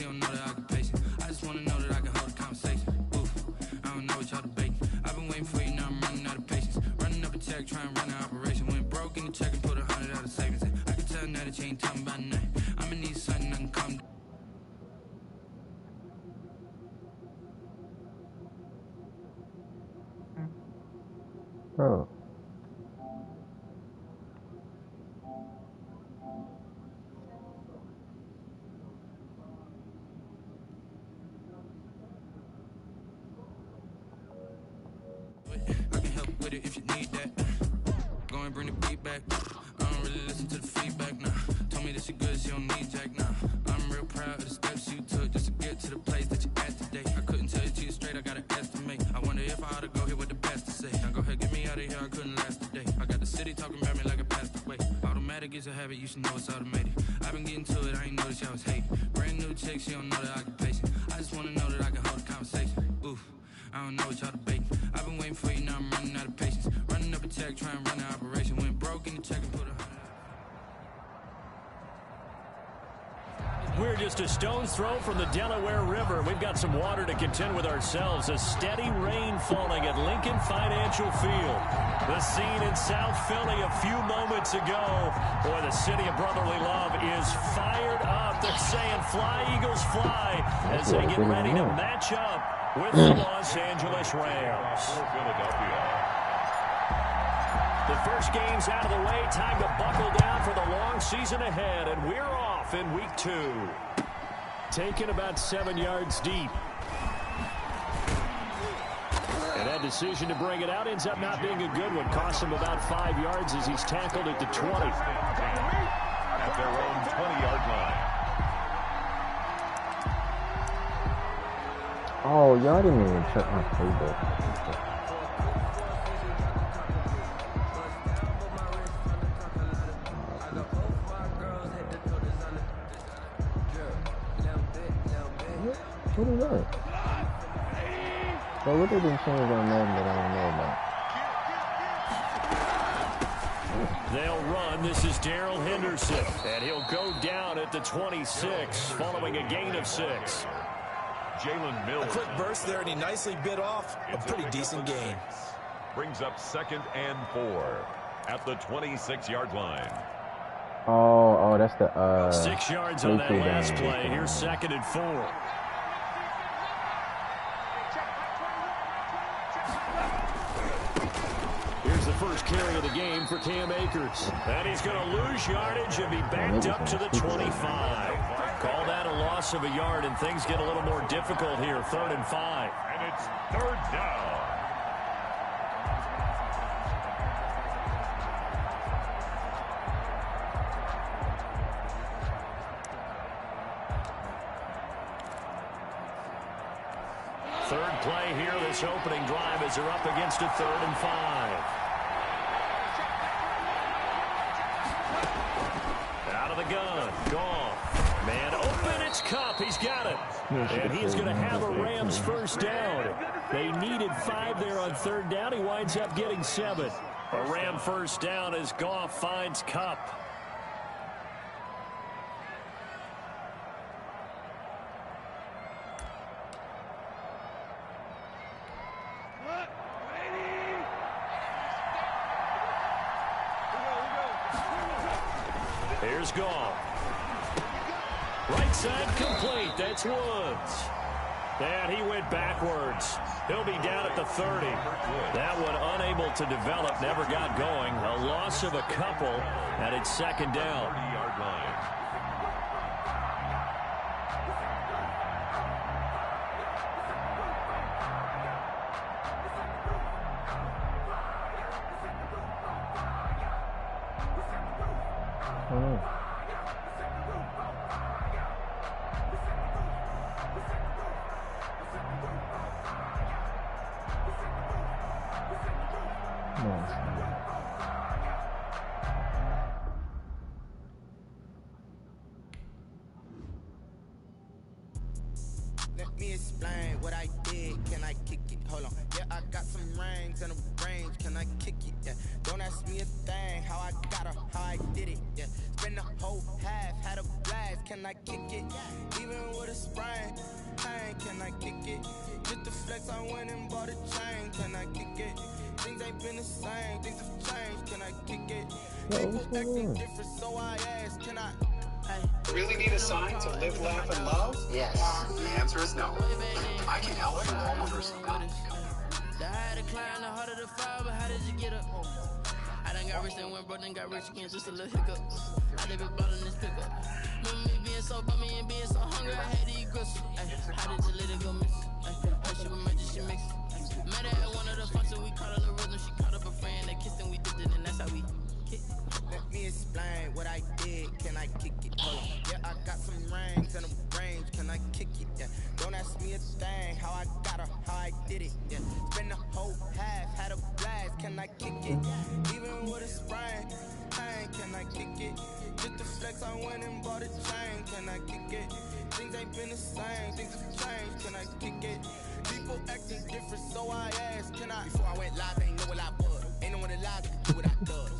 she don't know that I can pace it. I just wanna know that I can hold a conversation. Oof, I don't know what y'all debating. I've been waiting for you, now I'm running out of patience. Running up a check, trying to run an operation. Went broke in the check and put 100 out of savings. I can tell now that you ain't talking about nothing. I'ma need something that can come down. Bro. I can help with it if you need that. Go and bring the beat back. I don't really listen to the feedback now. Told me that she good, she don't need Jack now. I'm real proud of the steps you took just to get to the place that you're at today. I couldn't tell you to you straight, I gotta estimate. I wonder if I ought to go here with the best to say. Now go ahead, get me out of here, I couldn't last today. I got the city talking about me like I passed away. Automatic is a habit, you should know it's automated. I've been getting to it, I ain't noticed y'all was hating. Brand new chick, she don't know that I can pace it. I just wanna know that I can hold a conversation. Oof, I don't know what y'all debating. I've been waiting for you, now I'm running out of patience. Running up a check, trying to run an operation. Went broke in the check and put 100. We're just a stone's throw from the Delaware River. We've got some water to contend with ourselves. A steady rain falling at Lincoln Financial Field. The scene in South Philly a few moments ago. Boy, the city of brotherly love is fired up. They're saying fly, Eagles, fly, as they get ready to match up with the Los Angeles Rams. The first game's out of the way. Time to buckle down for the long season ahead, and we're off in week 2. Taken about 7 yards deep. And that decision to bring it out ends up not being a good one. Cost him about 5 yards as he's tackled at the 20. At their own 20-yard line. Oh, y'all didn't even check my playbook. What is that? Bro, what they been saying on Madden that I don't know about? They'll run. This is Darrell Henderson, and he'll go down at the 26 following a gain of 6. Jalen Mills. A quick burst there, and he nicely bit off a pretty decent gain. Brings up 2nd and 4 at the 26-yard line. Oh, that's the 6 yards on that last play. Here's 2nd and 4. Here's the first carry of the game for Cam Akers. And he's going to lose yardage and be backed up to the 25. Call that a loss of a yard, and things get a little more difficult here. 3rd and 5. And it's 3rd down. Third play here, this opening drive, as they're up against a 3rd and 5. Out of the gun, Goff. Man open, it's Kupp. He's got it. And he's going to have a Rams first down. They needed 5 there on 3rd down. He winds up getting 7. A Ram first down as Goff finds Kupp. Here's Goff. Right side complete. That's Woods. And he went backwards. He'll be down at the 30. That one unable to develop, never got going. A loss of a couple, and it's 2nd down. 30-yard line. Let me explain what I did. Can I kick it? Hold on. Yeah, I got some rings and a ring range, can I kick it? Yeah. Don't ask me a thing, how I got her, how I did it. Yeah. Spend the whole half, had a blast, can I kick it? Even with a sprain, pain, can I kick it? Just the flex, I went and bought a chain, can I kick it? Things ain't been the same, things have changed, can I kick it? People acting different, so I ask, can I? Really need a sign to live, laugh, and love? Yes. The answer is no. I can help you all over some good. The higher the climb, the harder the fall, but how did you get up? I done got rich and went broke, then got rich again, just a little hiccup. I live it ballin' this pickup. Remember me being so bummy and being so hungry, I had to eat grits. How did you let it go miss? How she was magic, she mixed. Met her at one of the functions, we caught her the rhythm, she caught up a friend, they kissed and we did it, and that's how we kick. Let me explain what I did, can I kick it? Hold on. Yeah, I got some rings and a range, can I kick it? Yeah. Don't ask me a thing, how I got her, how I did it. Yeah. Spend the whole half, had a blast, can I kick it? Even with a sprain, pain, can I kick it? Just the flex, I went and bought a chain, can I kick it? Things ain't been the same, things have changed, can I kick it? People acting different, so I asked, can I? Before I went live, ain't know what I was. Ain't no one alive that can do what I does.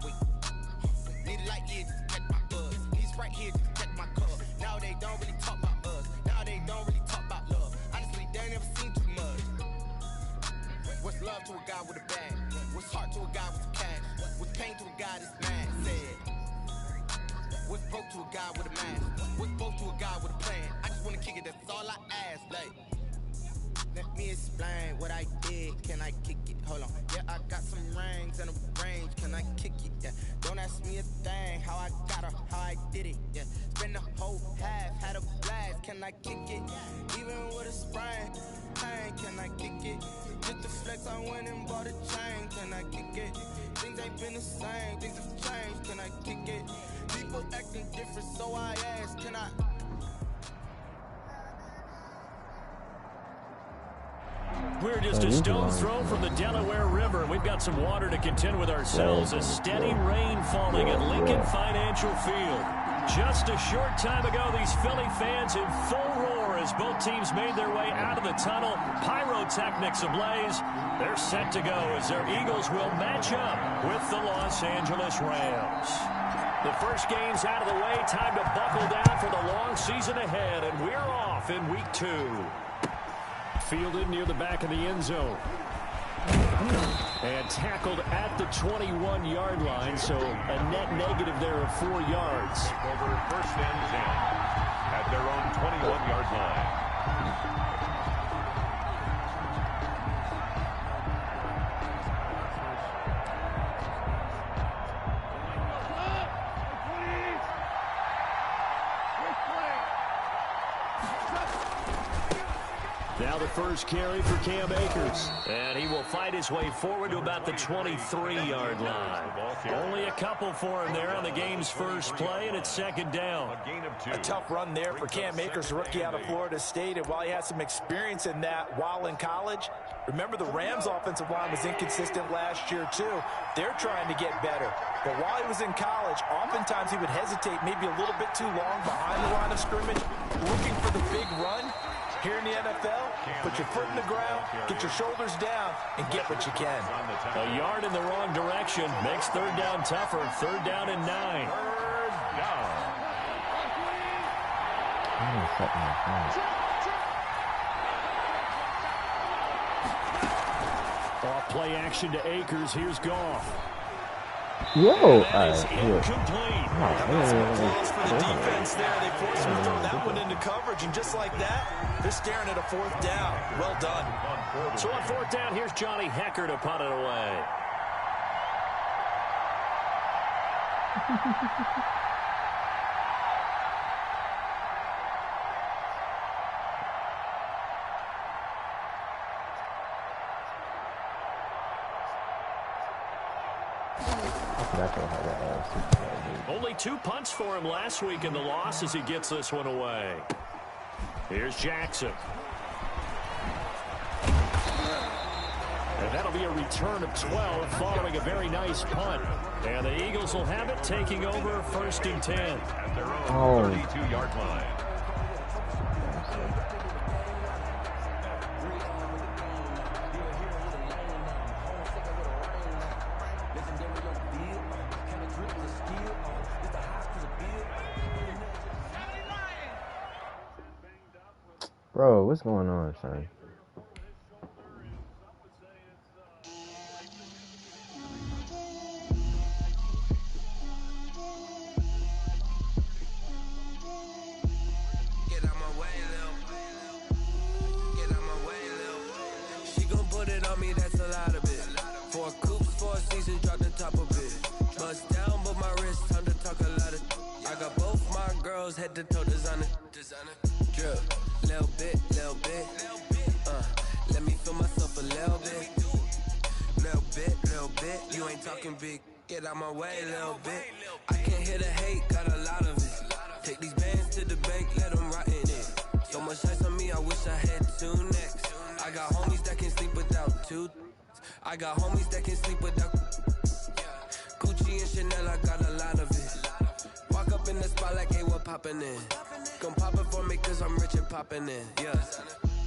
Wait. Need a light here just to catch my buzz. These right here just to catch my cup. Now they don't really talk about us. Now they don't really talk about love. Honestly, they ain't never seen too much. What's love to a guy with a bag? What's heart to a guy with some cash? What's pain to a guy that's mad? Said. What's broke to a guy with a mask? What's broke to a guy with a plan? I just wanna kick it, that's all I ask. Like, let me explain what I did, can I kick it? Hold on, yeah, I got some rings and a range, can I kick it? Yeah, don't ask me a thing, how I got her, how I did it. Yeah, spend the whole half, had a blast, can I kick it? Even with a sprain, pain, can I kick it? Just the flex, I went and bought a chain, can I kick it? Things ain't been the same, things have changed, can I kick it? People acting different, so I ask, can I? We're just a stone's throw from the Delaware River. We've got some water to contend with ourselves. A steady rain falling at Lincoln Financial Field. Just a short time ago, these Philly fans in full roar as both teams made their way out of the tunnel. Pyrotechnics ablaze. They're set to go as their Eagles will match up with the Los Angeles Rams. The first game's out of the way. Time to buckle down for the long season ahead, and we're off in week 2. Fielded near the back of the end zone. And tackled at the 21-yard line, so a net negative there of 4 yards. Over first and 10 at their own 21-yard line. Now the first carry for Cam Akers. And he will fight his way forward to about the 23-yard line. Only a couple for him there on the game's first play, and it's second down. A tough run there for Cam Akers, rookie out of Florida State. And while he had some experience in that while in college, remember the Rams' offensive line was inconsistent last year, too. They're trying to get better. But while he was in college, oftentimes he would hesitate maybe a little bit too long behind the line of scrimmage, looking for the big run. Here in the NFL, put your foot in the ground, get your shoulders down, and get what you can. A yard in the wrong direction makes third down tougher. Third down and 9. Third down. Off play action to Akers. Here's Goff. Yo! That is incomplete. Calls for the defense there. They forced him to throw that one into coverage, and just like that, they're staring at a fourth down. Well done. So on fourth down, here's Johnny Hekker to punt it away. Only 2 punts for him last week in the loss as he gets this one away. Here's Jackson. And that'll be a return of 12 following a very nice punt. And the Eagles will have it, taking over first and 10. At their own 32-yard line. Bro, what's going on, son? Get out my way, Lil. Get out my way, Lil. She gon' put it on me, that's a lot of it. 4 coops, 4 seasons, drop the top of it. Bust down, but my wrist, time to talk a lot of. I got both my girls, head to toe designer. Drip, little bit, little bit. Let me feel myself a little bit. Little bit. You ain't talking big. Get out my way, little bit. I can't hear the hate, got a lot of it. Take these bands to the bank, let them rot in it. So much ice on me, I wish I had 2 necks. I got homies that can sleep without 2. I got homies that can sleep without Gucci and Chanel, I got a lot of it. Walk up in the spot like, hey, what poppin' in? Gon' pop it for me cause I'm rich and poppin' in. Yeah,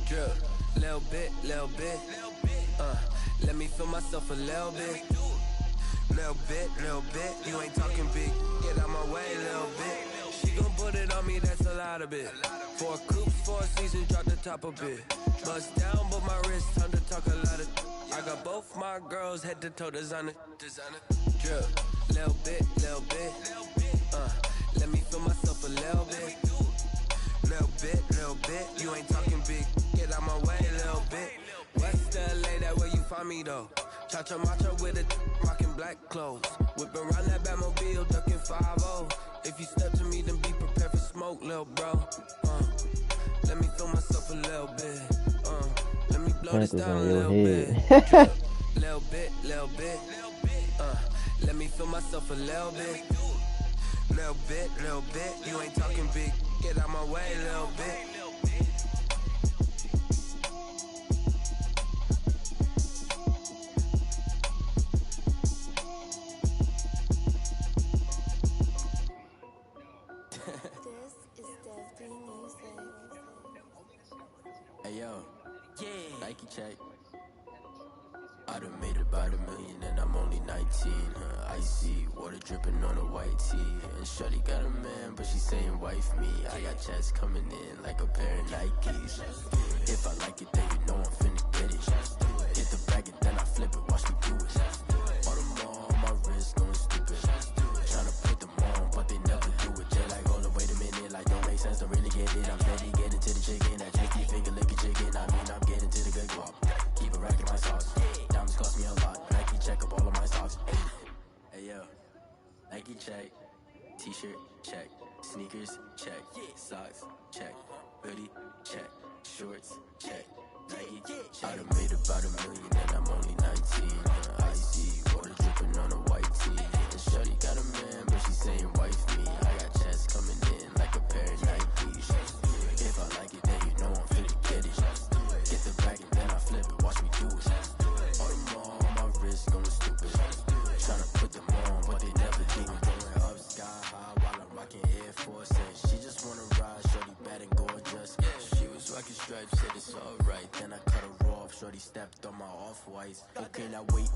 drip, little bit. Let me feel myself a little bit. Little bit. You ain't talking big. Get out my way, little bit. She gon' put it on me, that's a lot of it. 4 coops, 4 seasons, drop the top of it. Bust down, but my wrist, time to talk a lot of. I got both my girls, head to toe designer. Drip, little bit. Let me feel myself a little bit. Little bit. You ain't talking big. Get out my way, little bit. West LA, that where you find me though. Cha-cha matcha with a rockin' black clothes. Whip around that Batmobile, ducking 5-0. If you step to me, then be prepared for smoke, lil' bro. Let me feel myself a little bit. Let me blow this down a little bit. Little bit. Let me feel myself a little bit. Little bit. You ain't talking big. Get out my way, little bit. Hey yo, Nike check. I done made about $1 million and I'm only 19. Icy water dripping on a white tee. And shorty got a man, but she saying wife me. I got checks coming in like a pair of Nikes. If I like it, then you know I'm finna get it. Get the bag and then I flip it, watch me do it. All them on my wrist going stupid. Tryna put them on, but they never do it. They're like, hold up, wait a minute, like don't make sense to really get it. I'm steady getting to the chicken, that tasty finger licking chicken. I mean, I'm getting to the good guap. Keep a rack in my sauce. Diamonds cost me a lot. Nike check up all of my stocks. Hey yo, Nike check. T-shirt check. Sneakers check. Socks check. Hoodie check. Shorts check. Nike check. I done made about $1 million and I'm only 19. Icy water dripping on a white tee. And shorty got a man, but she saying wife me. I got checks coming in like a pair of Nikes. If I like it, then you know I'm finna get it. Get the bag and then I flip it, watch me do it. All them on my wrist going stupid. Tryna put them on, but they never do it. Going up sky high while I'm rocking Air Force. And she just wanna ride, shorty bad and gorgeous. She was rocking stripes, said it's alright. Then I cut her off, shorty stepped on my off-whites. Okay, now wait.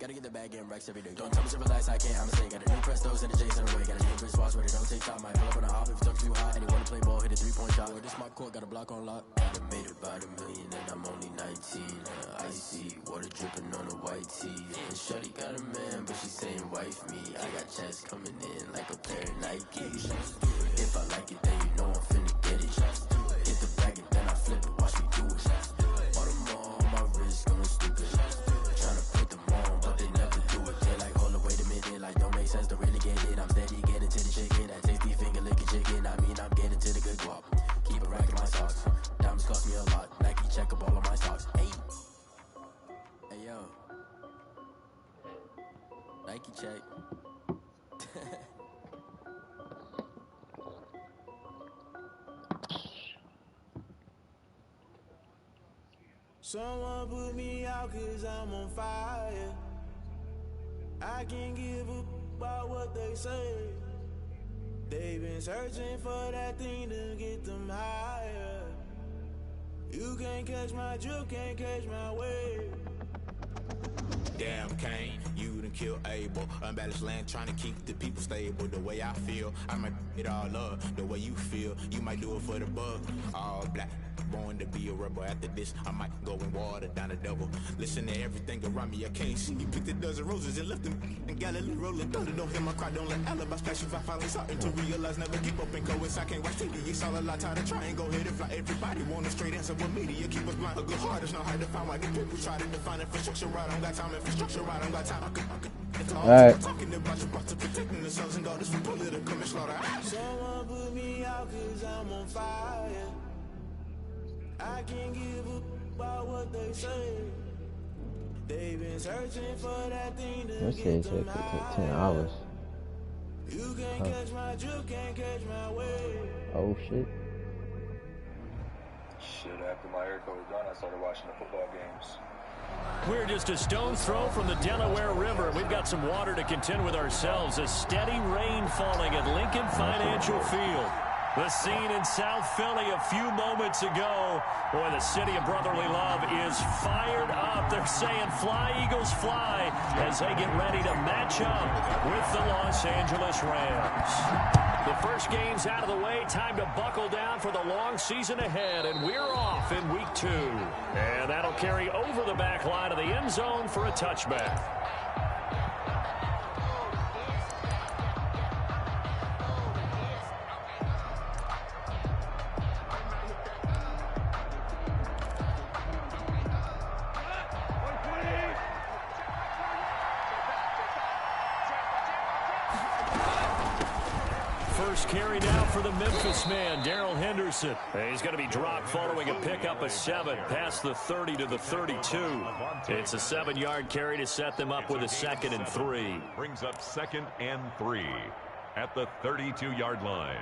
Gotta get the bag and racks every day. Don't tell me to relax, I can't, I'ma say. Got a new Prestos and a Jason away. Got a new Chris Foss, but it don't take time. Might pull up on a hop if it talks too high. And he wanna play ball, hit a 3-point shot. Or this my court, got a block on lock. I done made about $1 million and I'm only 19. Icy water dripping on a white tee. And shorty got a man, but she saying wife me. I got checks coming in like a pair of Nikes. If I like it, then you know I'm finna get it. Get the bag and then I flip it, watch me do it. All them on my wrist going stupid. Tryna put them on, but they never do it. They're like, hold up, wait a minute, like don't make sense to really get it. I'm steady getting to the chicken, that tasty finger licking chicken. I mean, I'm getting to the good guap. Keep a rack in my socks. Diamonds cost me a lot. Nike check up all of my stocks. Hey yo, Nike check. Someone put me out cause I'm on fire. I can't give a about what they say. They've been searching for that thing to get them higher. You can't catch my drift, can't catch my wave. Damn Kane, you done killed Abel. Unbalanced land trying to keep the people stable. The way I feel, I might it all up. The way you feel, you might do it for the buck. All black, born to be a rebel. After this, I might go and water down the devil. Listen to everything around me, I can't see. He picked a dozen roses and left them in Galilee rolling thunder. Don't hear my cry, don't let alibis pass you. I finally starting to realize never give up and coincide. Can't watch TV, it's all a lot. Time to try and go ahead and fly. Everybody want a straight answer with media. Keep us blind. A good heart is not hard to find. Why the people try to define infrastructure right? I don't got time. Infrastructure right, I don't got time. All right. Talking about you, about to protecting the sons and daughters from political and slaughter. Someone put me out 'cause I'm on fire. I can't give up about what they say. They've been searching for that thing to get them high. 10 hours. You can't catch my drift, can't catch my way. Oh shit. Shit, after my airco was done, I started watching the football games. We're just a stone's throw from the Delaware River. We've got some water to contend with ourselves. A steady rain falling at Lincoln Financial Field. The scene in South Philly a few moments ago. Boy, the city of brotherly love is fired up. They're saying fly, Eagles, fly, as they get ready to match up with the Los Angeles Rams. The first game's out of the way. Time to buckle down for the long season ahead, and we're off in week 2. And that'll carry over the back line of the end zone for a touchback. First carry now for the Memphis man, Darrell Henderson. He's going to be dropped following a pickup of 7 past the 30 to the 32. It's a 7-yard carry to set them up with a 2nd and 3. Brings up 2nd and 3 at the 32-yard line.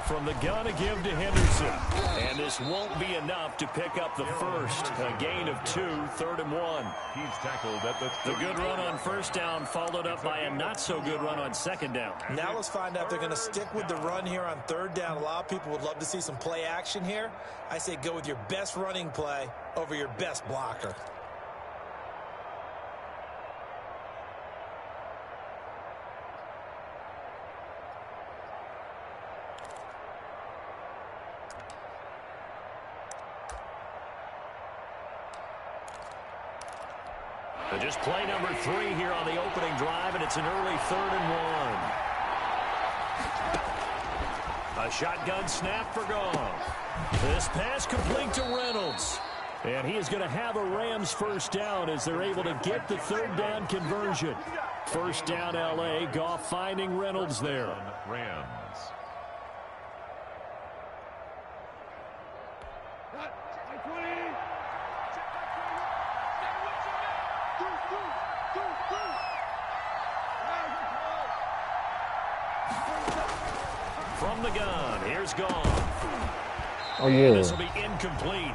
From the gun, a give to Henderson. And this won't be enough to pick up the first. A gain of 2, 3rd and 1. He's tackled at the good run on first down, followed up by a not-so-good run on 2nd down. Now let's find out if they're going to stick with the run here on 3rd down. A lot of people would love to see some play action here. I say go with your best running play over your best blocker. Just play number 3 here on the opening drive, and it's an early 3rd and 1. A shotgun snap for Goff. This pass complete to Reynolds. And he is going to have a Rams first down as they're able to get the 3rd down conversion. First down, L.A. Goff finding Reynolds there. Rams. From the gun, here's Goff. Oh, yeah. This will be incomplete.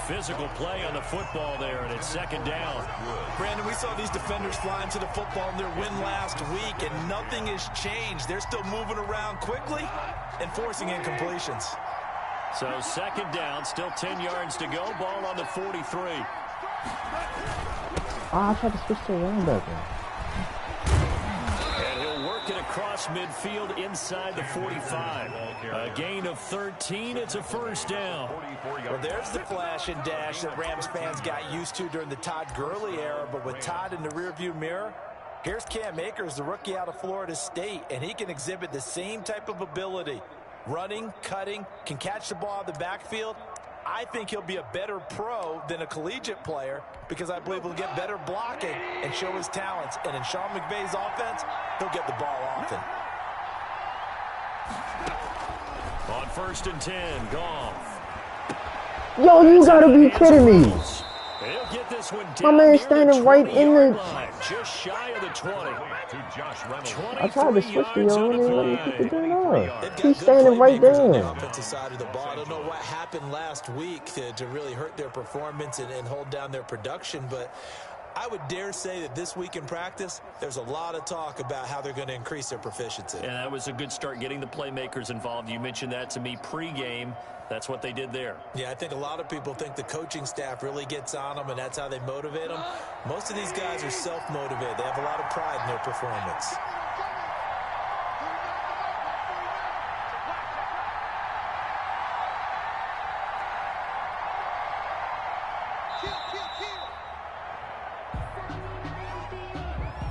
Physical play on the football there, and it's 2nd down. Brandon, we saw these defenders flying to the football in their win last week, and nothing has changed. They're still moving around quickly and forcing incompletions. So 2nd down, still 10 yards to go. Ball on the 43. I tried to switch to a linebacker. And he'll work it across midfield inside the 45. A gain of 13. It's a first down. Well, there's the flash and dash that Rams fans got used to during the Todd Gurley era, but with Todd in the rearview mirror, here's Cam Akers, the rookie out of Florida State, and he can exhibit the same type of ability. Running, cutting, can catch the ball out of the backfield. I think he'll be a better pro than a collegiate player because I believe he'll get better blocking and show his talents. And in Sean McVay's offense, he'll get the ball often. On 1st and 10, Goff. Yo, you gotta be kidding me. He'll get this one My man standing right in the... Just shy of the 20. I tried to switch to your only let me keep it doing up. He's standing right there. On the offensive side of the ball. I don't know what happened last week to really hurt their performance and hold down their production, but I would dare say that this week in practice, there's a lot of talk about how they're going to increase their proficiency. And that was a good start getting the playmakers involved. You mentioned that to me pregame. That's what they did there. Yeah, I think a lot of people think the coaching staff really gets on them, and that's how they motivate them. Most of these guys are self-motivated. They have a lot of pride in their performance.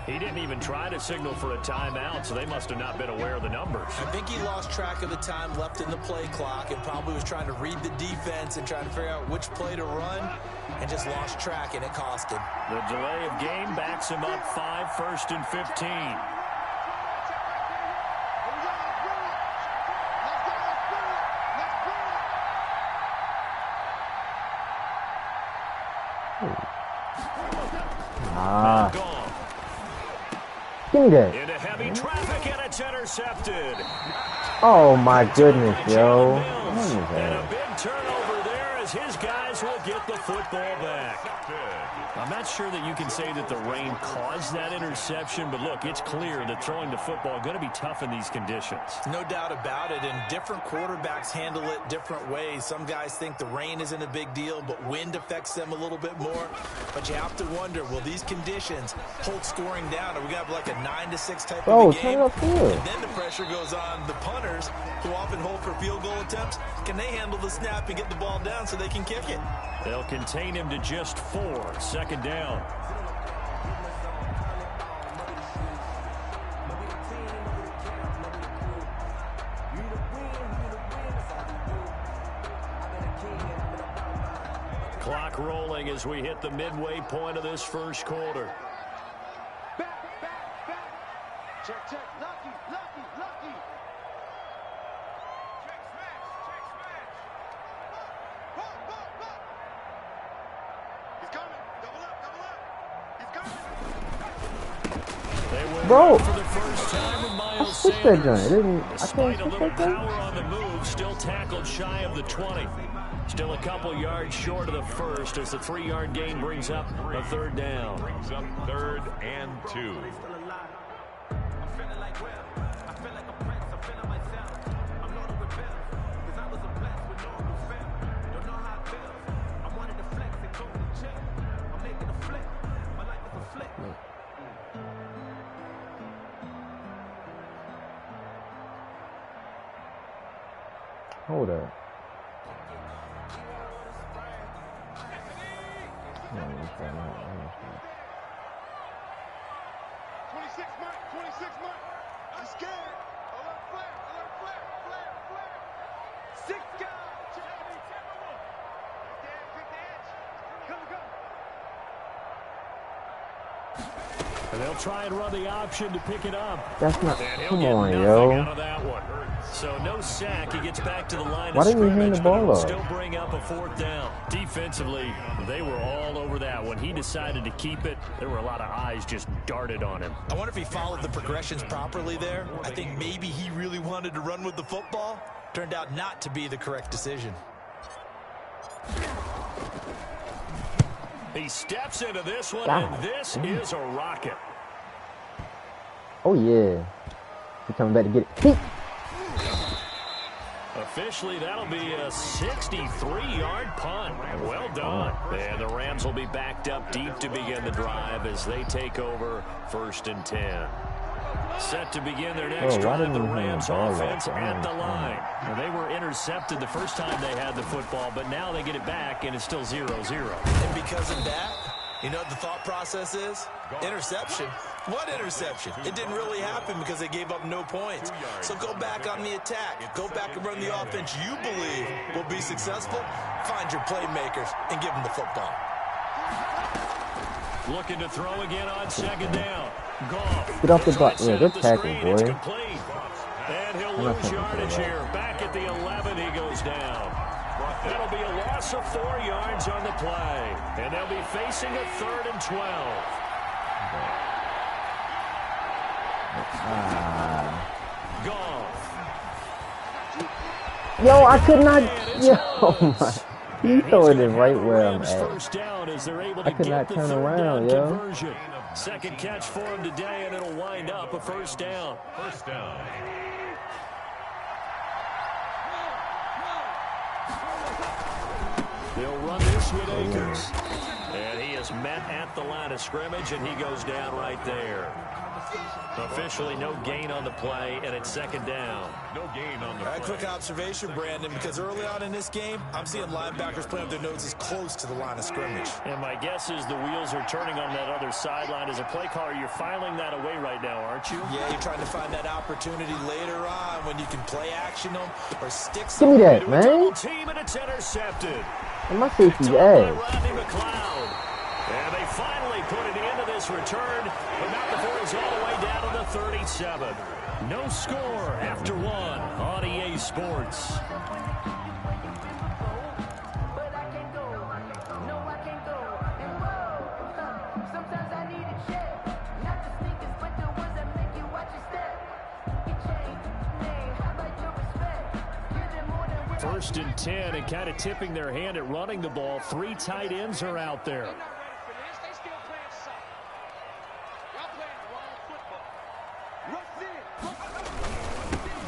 He didn't even try to signal for a timeout, so they must have not been aware of the numbers. I think he lost track of the time left in the play clock and probably was trying to read the defense and trying to figure out which play to run and just lost track, and it cost him. The delay of game backs him up 5, 1st and 15. Give me that. Into heavy traffic, and it's intercepted. Oh my goodness, yo. And a big turnover there as his guys will get the football back. I'm not sure that you can say that the rain caused that interception, but look, it's clear that throwing the football is going to be tough in these conditions. No doubt about it, and different quarterbacks handle it different ways. Some guys think the rain isn't a big deal, but wind affects them a little bit more. But you have to wonder, will these conditions hold scoring down? Are we going to have like a 9-6 type of a game? And then the pressure goes on the punters, who often hold for field goal attempts. Can they handle the snap and get the ball down so they can kick it? They'll contain him to just 4. 2nd down. Clock rolling as we hit the midway point of this first quarter. Check, check, lucky, lucky, lucky. Check, smash, check, smash. He's coming, double up, double up. He's coming. Bro, for the first time with Miles I switched that joint. Despite a little power on the move, still tackled shy of the 20. Still a couple yards short of the first as the 3-yard gain brings up a 3rd down. Brings up 3rd and 2. Hold up. No, 26 Mike. I'm scared. Alert flare. Six guys. Pick the edge. Go. And they'll try and run the option to pick it up. That's not. And Come on, yo. Out of that one. So no sack. He gets back to the line Why of didn't you hand scrimmage, the but ball it'll off? still bring up a 4th down. Defensively, they were all over that. When he decided to keep it, there were a lot of eyes just darted on him. I wonder if he followed the progressions properly there. I think maybe he really wanted to run with the football. Turned out not to be the correct decision. He steps into this one, and this is a rocket. Oh, yeah. He's coming back to get it. Officially, that'll be a 63-yard punt. Well done. And the Rams will be backed up deep to begin the drive as they take over 1st and 10. Set to begin their next drive, the Rams offense at the line. Well, they were intercepted the first time they had the football, but now they get it back, and it's still 0-0. And because of that, you know what the thought process is? Interception. What interception? It didn't really happen because they gave up no points. So go back on the attack. Go back and run the offense you believe will be successful. Find your playmakers and give them the football. Looking to throw again on 2nd down. Goff. Get off the butt. Yeah, good tackle, boy. And he'll lose yardage here. Back at the 11, he goes down. That'll be a loss of 4 yards on the play. And they'll be facing a 3rd and 12. Yo, I could not. Yo, my. He throwing it right where I'm Rams at. first down as they're able I to could get not the turn third around, down yo. conversion. Second catch for him today, and it'll wind up a first down. First down. They'll run this with Akers. And he is met at the line of scrimmage, and he goes down right there. Officially no gain on the play, and it's second down. No gain on the All right, play. quick observation, Brandon, because early on in this game, I'm seeing linebackers putting up their noses close to the line of scrimmage. And my guess is the wheels are turning on that other sideline. As a play caller, you're filing that away right now, aren't you? Yeah, you're trying to find that opportunity later on when you can play action them or stick Give me that, into a double man. team, and it's intercepted. And my safety's Picked up by ass. Rodney McLeod. And they finally put it into this return, but not before he's all the way down to the 37. No score after one on EA Sports. First and 10, and kind of tipping their hand at running the ball. Three tight ends are out there.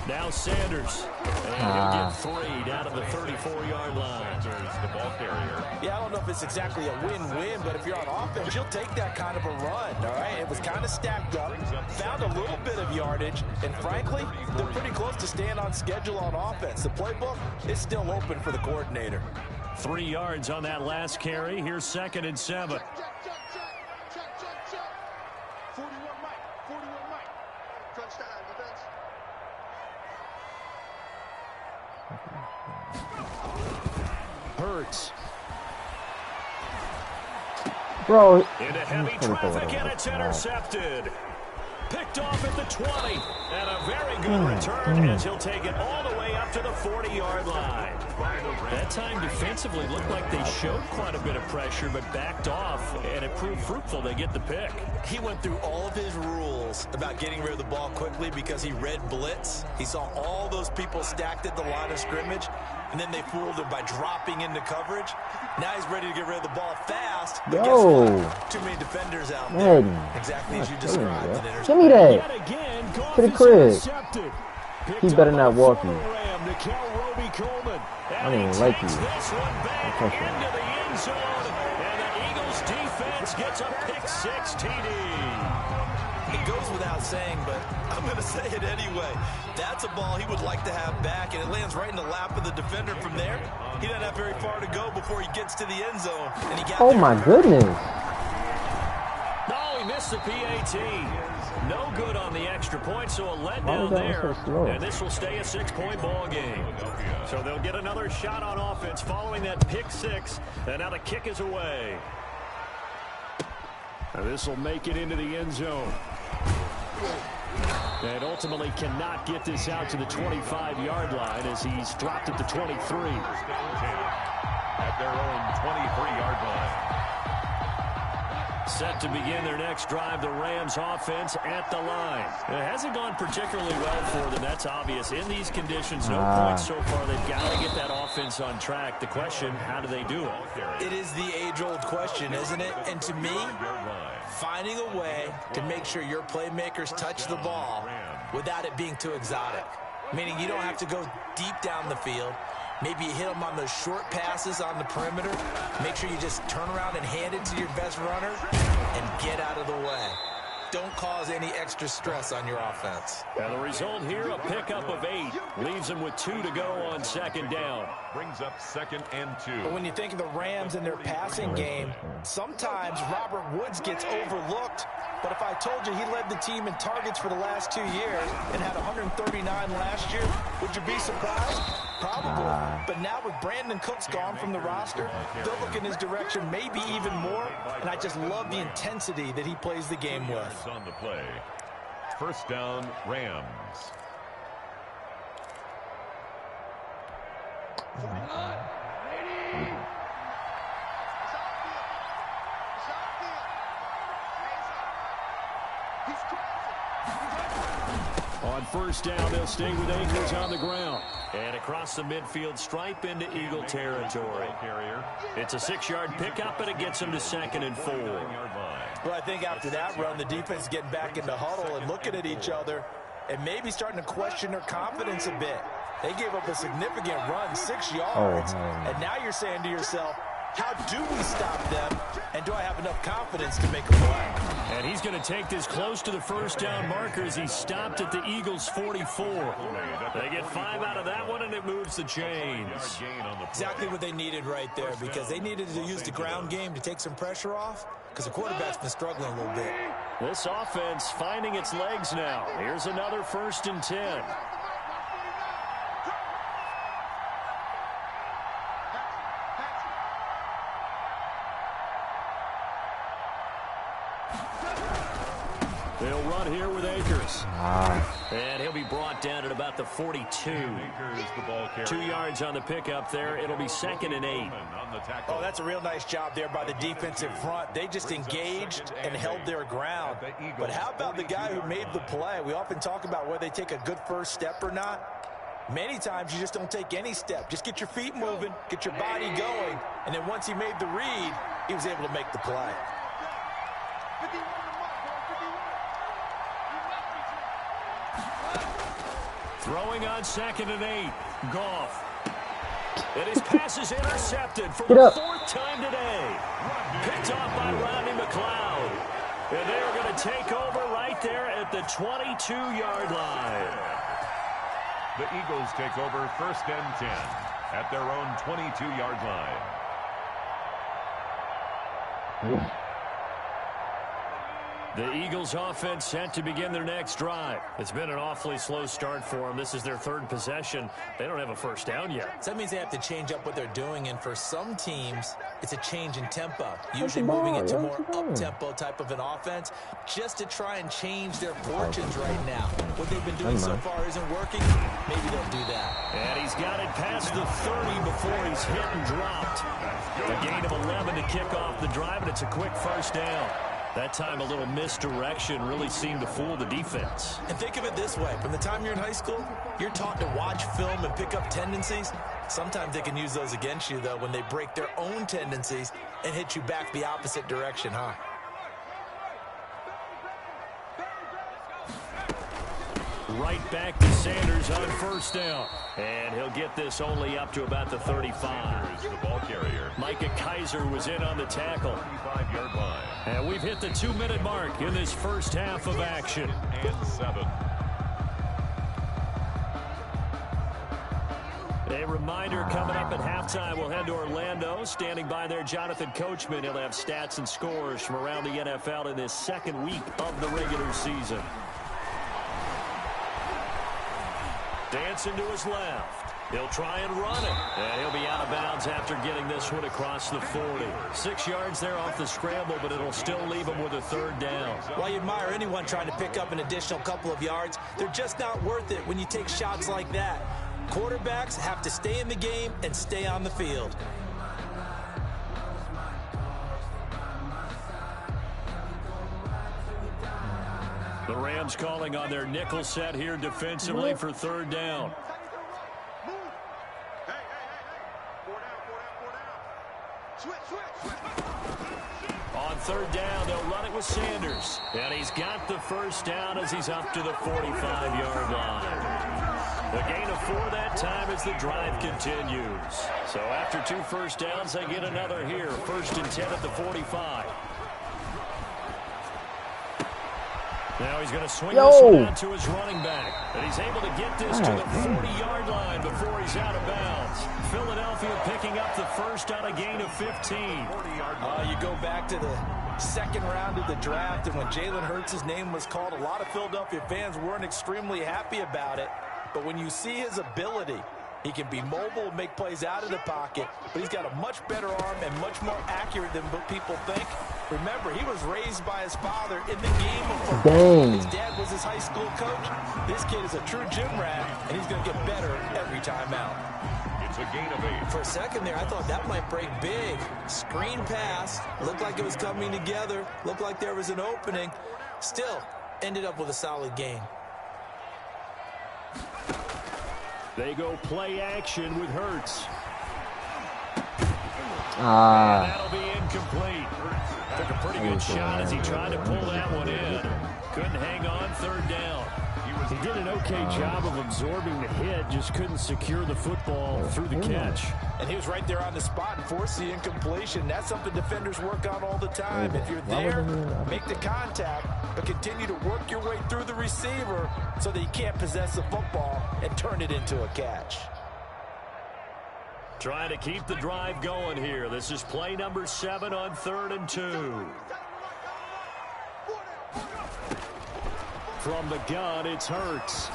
Now Sanders. And he'll get three down to the 34-yard line. The ball carrier. Yeah, I don't know if it's exactly a win-win, but if you're on offense, you'll take that kind of a run, all right? It was kind of stacked up, found a little bit of yardage, and frankly, they're pretty close to staying on schedule on offense. The playbook is still open for the coordinator. 3 yards on that last carry. Here's second and 7. 41 Mike. Touchdown defense. Hurts. Bro. Into heavy traffic, and it's intercepted. Picked off at the 20. And a very good return as he'll take it all the way up to the 40-yard line. That time defensively looked like they showed quite a bit of pressure, but backed off, and it proved fruitful. They get the pick. He went through all of his rules about getting rid of the ball quickly because he read blitz. He saw all those people stacked at the line of scrimmage, and then they fooled him by dropping into coverage. Now he's ready to get rid of the ball fast. But guess what? Too many defenders out there. Exactly as you described. Give me that. To the crib. He better not walk you. I don't even like you. Into the end zone, and the Eagles defense gets a pick six TD. It goes without saying, but I'm going to say it anyway. That's a ball he would like to have back, and it lands right in the lap of the defender from there. He doesn't have very far to go before he gets to the end zone. And he got oh, my goodness. No, he missed the PAT. No good on the extra point, so a letdown there. And this will stay a 6-point ball game. So they'll get another shot on offense following that pick six. And now the kick is away. And this will make it into the end zone. And ultimately cannot get this out to the 25-yard line as he's dropped at the 23. At their own 23-yard line. Set to begin their next drive, the Rams offense at the line. It hasn't gone particularly well for them, that's obvious. In these conditions, no points so far. They've got to get that offense on track. The question, how do they do it? It is the age-old question, isn't it? And to me, finding a way to make sure your playmakers touch the ball without it being too exotic. Meaning you don't have to go deep down the field. Maybe you hit them on those short passes on the perimeter. Make sure you just turn around and hand it to your best runner and get out of the way. Don't cause any extra stress on your offense. And the result here, a pickup of 8. Leaves them with 2 to go on second down. Brings up second and 2. But when you think of the Rams and their passing game, sometimes Robert Woods gets overlooked. But if I told you he led the team in targets for the last 2 years and had 139 last year, would you be surprised? Probably. But now with Brandon Cooks gone from the roster, they'll look in his direction maybe even more. And I just love the intensity that he plays the game with. On the play. First down, Rams. On first down. They'll stay with Akers on the ground. And across the midfield stripe into Eagle territory. It's a 6-yard pickup, and it gets them to 2nd and 4. Well, I think after that run, the defense is getting back into huddle and looking at each other and maybe starting to question their confidence a bit. They gave up a significant run, 6 yards, and now you're saying to yourself, how do we stop them, and do I have enough confidence to make a play? And he's going to take this close to the first down marker as he stopped at the Eagles' 44. They get 5 out of that one, and it moves the chains. Exactly what they needed right there, because they needed to use the ground game to take some pressure off, because the quarterback's been struggling a little bit. This offense finding its legs now. Here's another 1st and 10. They'll run here with Akers. And he'll be brought down at about the 42. 2 yards on the pickup there. It'll be 2nd and 8. Oh, that's a real nice job there by the defensive front. They just engaged and held their ground. But how about the guy who made the play? We often talk about whether they take a good first step or not. Many times you just don't take any step. Just get your feet moving, get your body going, and then once he made the read, he was able to make the play. Throwing on 2nd and 8. Goff. And his pass is intercepted for the 4th time today. Picked off by Rodney McLeod. And they are going to take over right there at the 22-yard line. The Eagles take over 1st and 10 at their own 22-yard line. The Eagles offense set to begin their next drive. It's been an awfully slow start for them. This is their 3rd possession. They don't have a first down yet. So that means they have to change up what they're doing, and for some teams, it's a change in tempo. Usually moving it to more up-tempo type of an offense just to try and change their fortunes right now. What they've been doing so far isn't working. Maybe they'll do that. And he's got it past the 30 before he's hit and dropped. A gain of 11 to kick off the drive, and it's a quick first down. That time a little misdirection really seemed to fool the defense. And think of it this way. From the time you're in high school, you're taught to watch film and pick up tendencies. Sometimes they can use those against you, though, when they break their own tendencies and hit you back the opposite direction, huh? Right back to Sanders on first down. And he'll get this only up to about the 35. The ball carrier. Micah Kiser was in on the tackle. 25-yard line. And we've hit the 2-minute mark in this first half of action. And 7. A reminder coming up at halftime. We'll head to Orlando. Standing by there, Jonathan Coachman. He'll have stats and scores from around the NFL in this 2nd week of the regular season. Dancing to his left. He'll try and run it. And he'll be out of bounds after getting this one across the 40. 6 yards there off the scramble, but it'll still leave him with a 3rd down. While you admire anyone trying to pick up an additional couple of yards, they're just not worth it when you take shots like that. Quarterbacks have to stay in the game and stay on the field. The Rams calling on their nickel set here defensively for 3rd down. On 3rd down, they'll run it with Sanders. And he's got the first down as he's up to the 45-yard line. A gain of 4 that time as the drive continues. So after 2 first downs, they get another here. 1st and 10 at the 45. Now he's going to swing this one out to his running back. And he's able to get this to the 40-yard line before he's out of bounds. Philadelphia picking up the first on a gain of 15. You go back to the 2nd round of the draft, and when Jalen Hurts' name was called, a lot of Philadelphia fans weren't extremely happy about it. But when you see his ability, he can be mobile and make plays out of the pocket, but he's got a much better arm and much more accurate than what people think. Remember, he was raised by his father in the game of football. His dad was his high school coach. This kid is a true gym rat, and he's going to get better every time out. It's a gain of 8. For a second there, I thought that might break big. Screen pass. Looked like it was coming together. Looked like there was an opening. Still, ended up with a solid gain. They go play action with Hurts. Ah. That'll be incomplete. Took a pretty good shot as he tried to pull that one in. Couldn't hang on, third down. He did an okay job of absorbing the hit, just couldn't secure the football through the catch. And he was right there on the spot and forced the incompletion. That's something defenders work on all the time. If you're there, make the contact, but continue to work your way through the receiver so that you can't possess the football and turn it into a catch. Trying to keep the drive going here. This is play number 7 on 3rd and 2. From the gun, it's Hurts.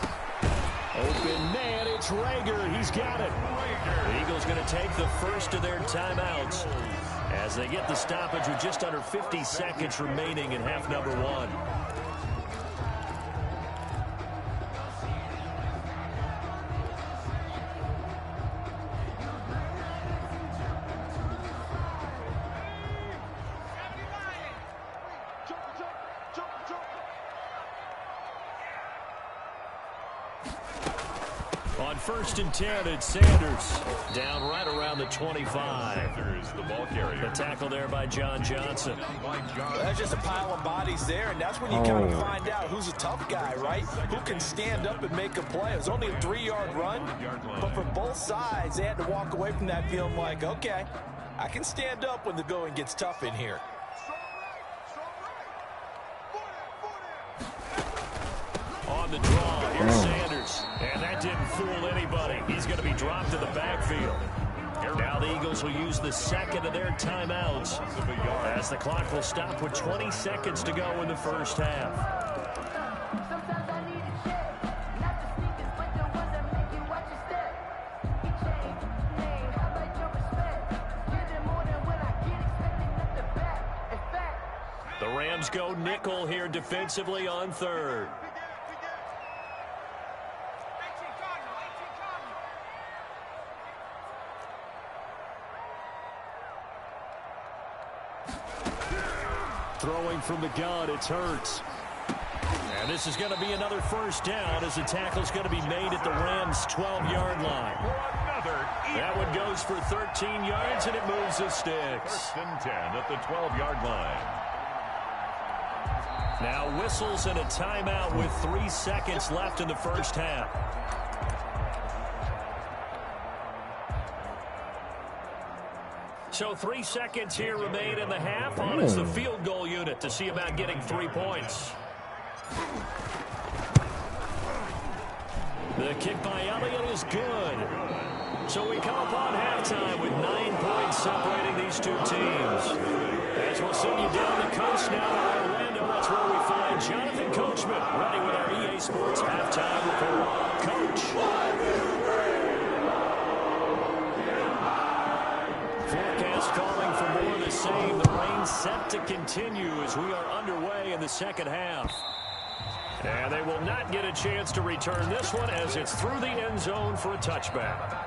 Open man, it's Rager. He's got it. The Eagles going to take the first of their timeouts as they get the stoppage with just under 50 seconds remaining in half number 1. On 1st and 10, it's Sanders. Down right around the 25. Sanders, the ball carrier. The tackle there by John Johnson. There's just a pile of bodies there, and that's when you kind of find out who's a tough guy, right? Who can stand up and make a play. It was only a 3-yard run, but for both sides, they had to walk away from that feeling like, okay, I can stand up when the going gets tough in here. On the draw, here's Sanders. And that didn't fool anybody. He's going to be dropped to the backfield. Now the Eagles will use the second of their timeouts as the clock will stop with 20 seconds to go in the first half. The Rams go nickel here defensively on 3rd. Throwing from the gun, it's Hurts. And this is going to be another first down as the tackle's going to be made at the Rams' 12-yard line. That one goes for 13 yards, and it moves the sticks. 1st and 10 at the 12-yard line. Now whistles and a timeout with 3 seconds left in the first half. So 3 seconds here remain in the half. On it's the field goal unit to see about getting 3 points. The kick by Elliott is good. So we come upon halftime with 9 points separating these two teams. As we'll send you down the coast now to Orlando, that's where we find Jonathan Coachman ready with our EA Sports halftime report. Coach. Forecast calling for more of the same. The rain set to continue as we are underway in the second half. And they will not get a chance to return this one as it's through the end zone for a touchback.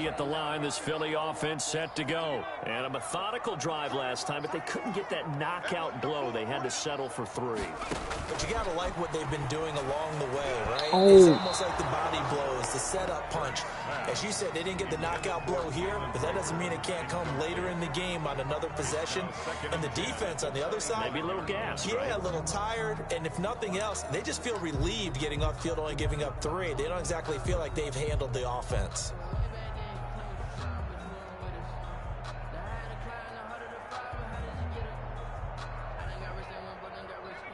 At the line, this Philly offense set to go. And a methodical drive last time, but they couldn't get that knockout blow. They had to settle for 3. But you got to like what they've been doing along the way, right? It's almost like the body blows, the setup punch. As you said, they didn't get the knockout blow here, but that doesn't mean it can't come later in the game on another possession. And the defense on the other side, maybe a little gas, yeah, right? A little tired. And if nothing else, they just feel relieved getting off field, only giving up 3. They don't exactly feel like they've handled the offense.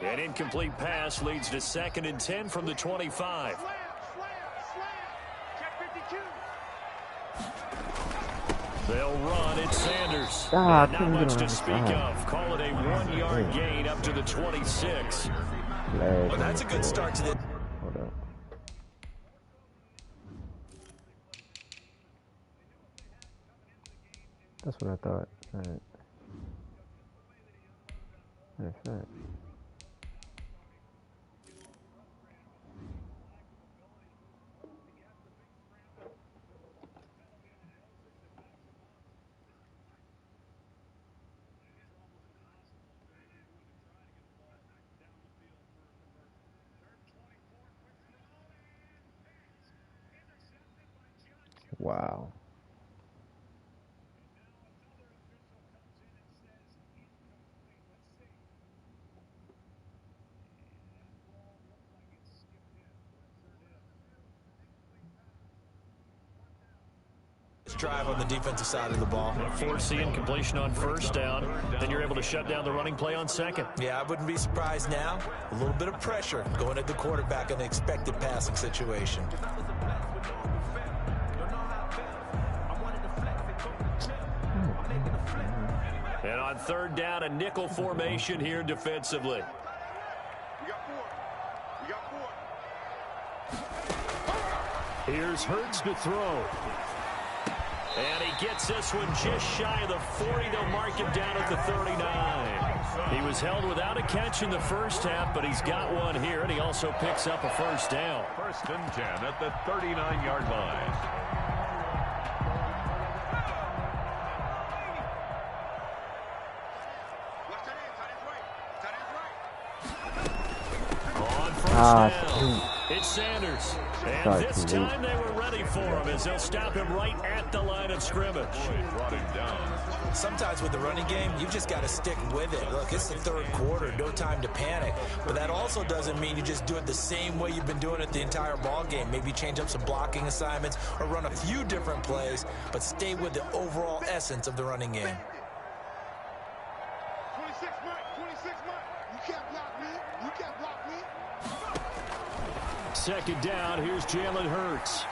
An incomplete pass leads to 2nd and 10 from the 25. They'll run. It's Sanders. Not much to speak of. Call it a 1-yard gain up to the 26. Well, that's a good start to the... Hold up. That's what I thought. Alright. That's that. Wow. Drive on the defensive side of the ball. Forcing incompletion on first down, then you're able to shut down the running play on second. Yeah, I wouldn't be surprised now. A little bit of pressure going at the quarterback in an expected passing situation. And on third down, a nickel formation here defensively. Here's Hurts to throw. And he gets this one just shy of the 40. They'll mark him down at the 39. He was held without a catch in the first half, but he's got one here, and he also picks up a first down. 1st and 10 at the 39-yard line. On first down, it's Sanders. And this time they were ready for him as they'll stop him right at the line of scrimmage. Brought him down. Sometimes with the running game, you just got to stick with it. Look, it's the third quarter, no time to panic. But that also doesn't mean you just do it the same way you've been doing it the entire ball game. Maybe change up some blocking assignments or run a few different plays, but stay with the overall essence of the running game. 26 Mike. You can't block me. You can't block me. Second down, here's Jalen Hurts.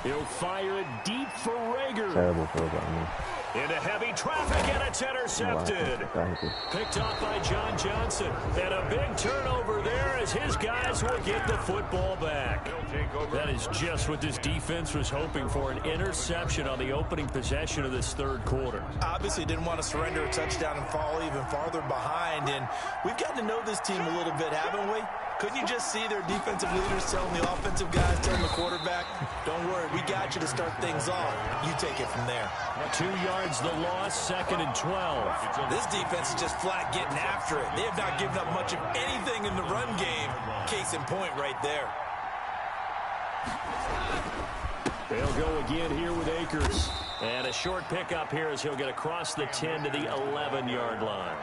He'll fire it deep for Rager. Terrible throw by me. Into heavy traffic, and it's intercepted. Picked off by John Johnson. And a big turnover there as his guys will get the football back. That is just what this defense was hoping for, an interception on the opening possession of this third quarter. Obviously didn't want to surrender a touchdown and fall even farther behind. And we've gotten to know this team a little bit, haven't we? Couldn't you just see their defensive leaders telling the offensive guys, telling the quarterback, don't worry, we got you to start things off. You take it from there. 2 yards the loss, 2nd and 12. This defense is just flat getting after it. They have not given up much of anything in the run game. Case in point right there. They'll go again here with Akers. And a short pickup here as he'll get across the 10 to the 11-yard line.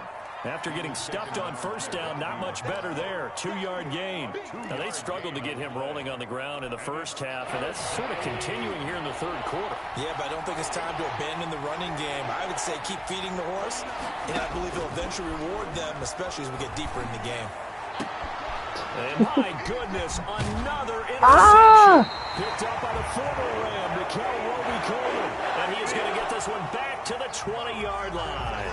After getting stuffed on first down, not much better there. 2-yard gain. Now, they struggled to get him rolling on the ground in the first half, and that's sort of continuing here in the third quarter. Yeah, but I don't think it's time to abandon the running game. I would say keep feeding the horse, and I believe he'll eventually reward them, especially as we get deeper in the game. And my goodness, another interception. Picked up by the former Ram, Nikel Roby-Coleman. And he is going to get this one back to the 20-yard line.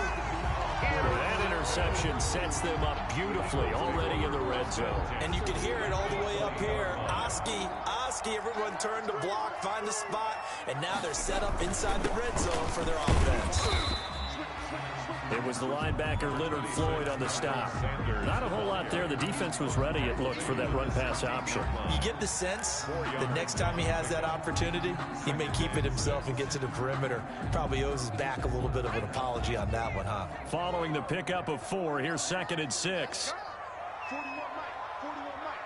That interception sets them up beautifully already in the red zone. And you can hear it all the way up here. Oski, everyone turned to block, find a spot, and now they're set up inside the red zone for their offense. It was the linebacker Leonard Floyd on the stop. Not a whole lot there. The defense was ready, it looked, for that run-pass option. You get the sense the next time he has that opportunity, he may keep it himself and get to the perimeter. Probably owes his back a little bit of an apology on that one, huh? Following the pickup of 4, here's 2nd and 6. 41 Mike.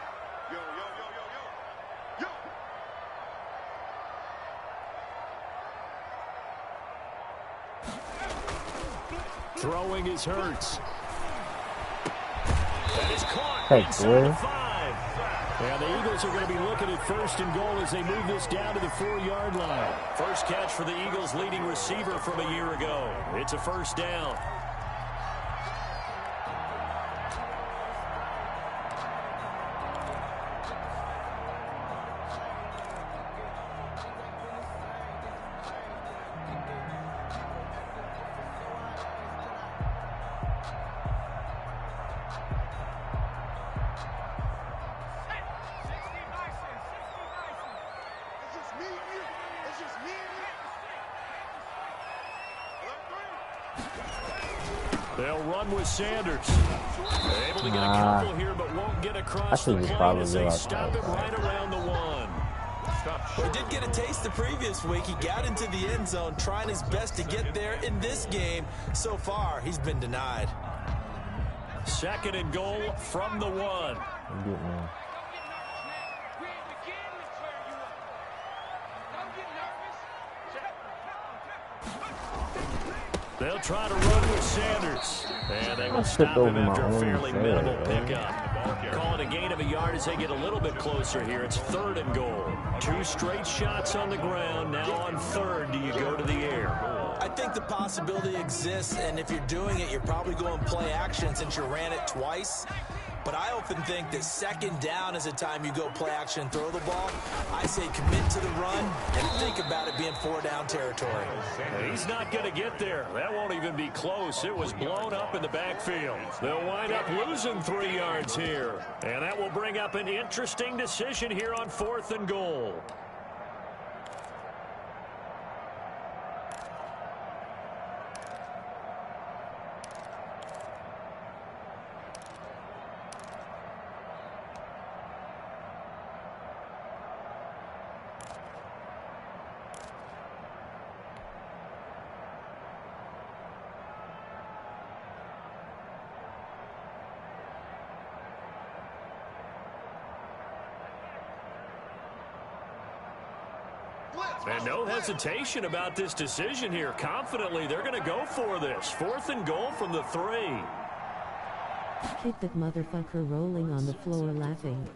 Yo. Throwing is Hurts. That is caught inside the 5. And the Eagles are going to be looking at 1st and goal as they move this down to the 4-yard line. First catch for the Eagles' leading receiver from a year ago. It's a first down. They'll run with Sanders. They're able to get a couple here, but won't get across the plane as they stop it right around the 1. Well, he did get a taste the previous week. He got into the end zone, trying his best to get there in this game. So far, he's been denied. 2nd and goal from the 1. They'll try to run with Sanders. And they will stop him after a fairly minimal pickup. Call it a gain of a yard as they get a little bit closer here. It's 3rd and goal. 2 straight shots on the ground. Now on 3rd, do you go to the air? I think the possibility exists, and if you're doing it, you're probably going play action since you ran it twice. But I often think that 2nd down is the time you go play action and throw the ball. I say commit to the run and think about it being 4-down territory. He's not going to get there. That won't even be close. It was blown up in the backfield. They'll wind up losing 3 yards here. And that will bring up an interesting decision here on 4th and goal. And no hesitation about this decision here. Confidently, they're going to go for this. 4th and goal from the 3. Keep that motherfucker rolling on the floor laughing.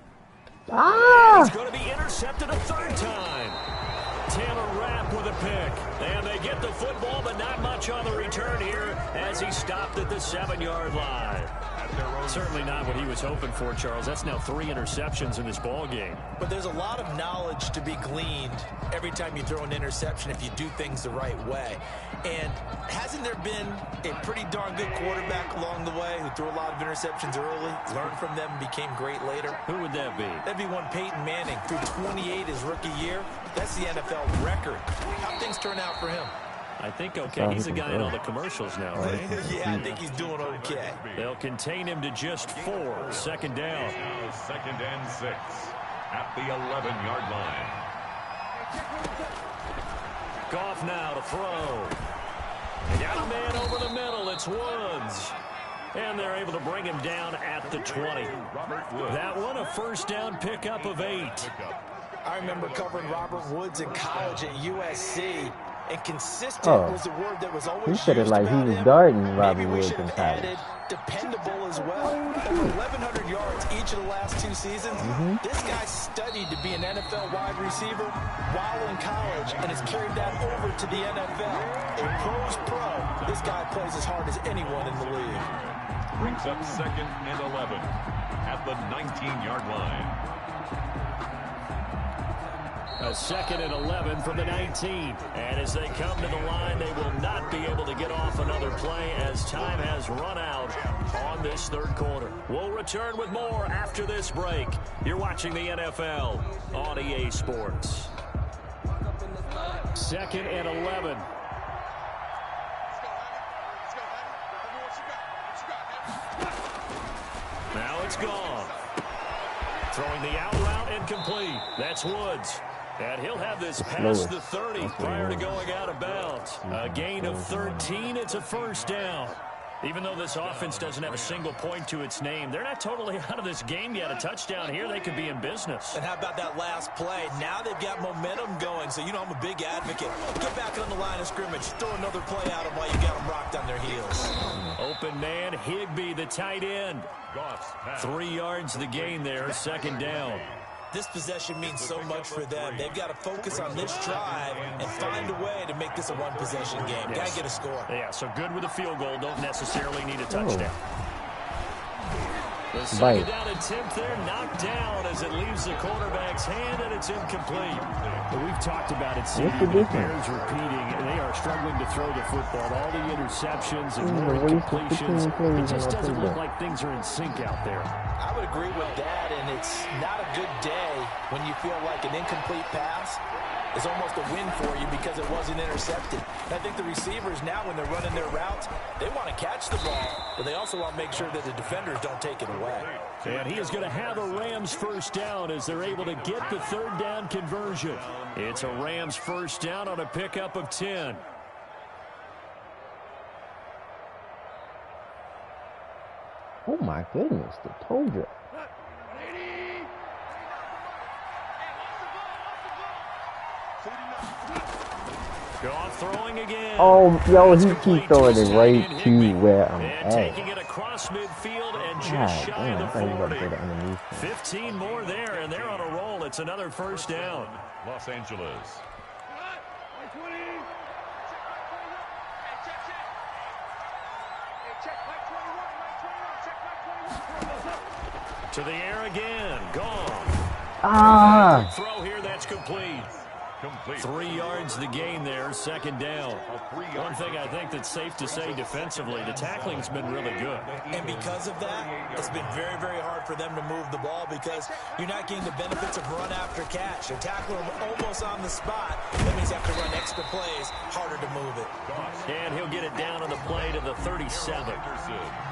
He's going to be intercepted a 3rd time. Taylor Rapp with a pick. And they get the football, but not much on the return here as he stopped at the 7-yard line. Certainly not what he was hoping for, Charles. That's now 3 interceptions in this ball game. But there's a lot of knowledge to be gleaned every time you throw an interception if you do things the right way. And hasn't there been a pretty darn good quarterback along the way who threw a lot of interceptions early, learned from them, and became great later? Who would that be? That'd be one Peyton Manning. Threw 28 his rookie year. That's the NFL record. How'd things turn out for him? I think okay. He's a guy in all the commercials now, right? Yeah, I think he's doing okay. They'll contain him to just 4. 2nd down. 2nd and 6 at the 11-yard line. Goff now to throw. They got a man over the middle. It's Woods. And they're able to bring him down at the 20. That one, a 1st down pickup of 8. I remember covering Robert Woods in college at USC. And consistent was the word that was always used. He said it like he was guarding Robert Woods in college. Dependable as well. Over 1,100 yards each of the last 2 seasons. This guy studied to be an NFL wide receiver while in college and has carried that over to the NFL. A pro's pro. This guy plays as hard as anyone in the league. Brings up 2nd and 11 at the 19-yard line. A 2nd and 11 from the 19. And as they come to the line, they will not be able to get off another play as time has run out on this 3rd quarter. We'll return with more after this break. You're watching the NFL on EA Sports. 2nd and 11. Now it's gone. Throwing the out route incomplete. That's Woods. And he'll have this past the 30 prior to going out of bounds. A gain of 13. It's a 1st down. Even though this offense doesn't have a single point to its name, they're not totally out of this game yet. A touchdown here, they could be in business. And how about that last play? Now they've got momentum going. So, you know, I'm a big advocate. Get back on the line of scrimmage. Throw another play at them while you got them rocked on their heels. Open man, Higbee, the tight end. 3 yards the gain there, 2nd down. This possession means so much for them. They've got to focus on this drive and find a way to make this a one-possession game. Got to get a score. Yeah, so good with a field goal. Don't necessarily need a touchdown. The 2nd down attempt there knocked down as it leaves the quarterback's hand, and it's incomplete. But we've talked about it, Steve. The Bears repeating, and they are struggling to throw the football. All the interceptions and more incompletions. It just doesn't look like things are in sync out there. I would agree with that, and it's not a good day when you feel like an incomplete pass is almost a win for you because it wasn't intercepted. And I think the receivers now, when they're running their routes, they want to catch the ball, but they also want to make sure that the defenders don't take it away. And he is going to have a Rams first down as they're able to get the third down conversion. It's a Rams first down on a pickup of 10. Oh my goodness, the toe drop. Goff throwing again. Oh, yo, he keeps throwing it right to where I'm and at. taking it across midfield and just shy of the 40. 15 more there, and they're on a roll. It's another first down. Los Angeles. To the air again. Gone. Ah. Throw here, that's complete. 3 yards the gain there, second down. One thing I think that's safe to say defensively, the tackling's been really good. And because of that, it's been very, very hard for them to move the ball because you're not getting the benefits of run after catch. They tackle them almost on the spot. That means you have to run extra plays, harder to move it. And he'll get it down on the play to the 37.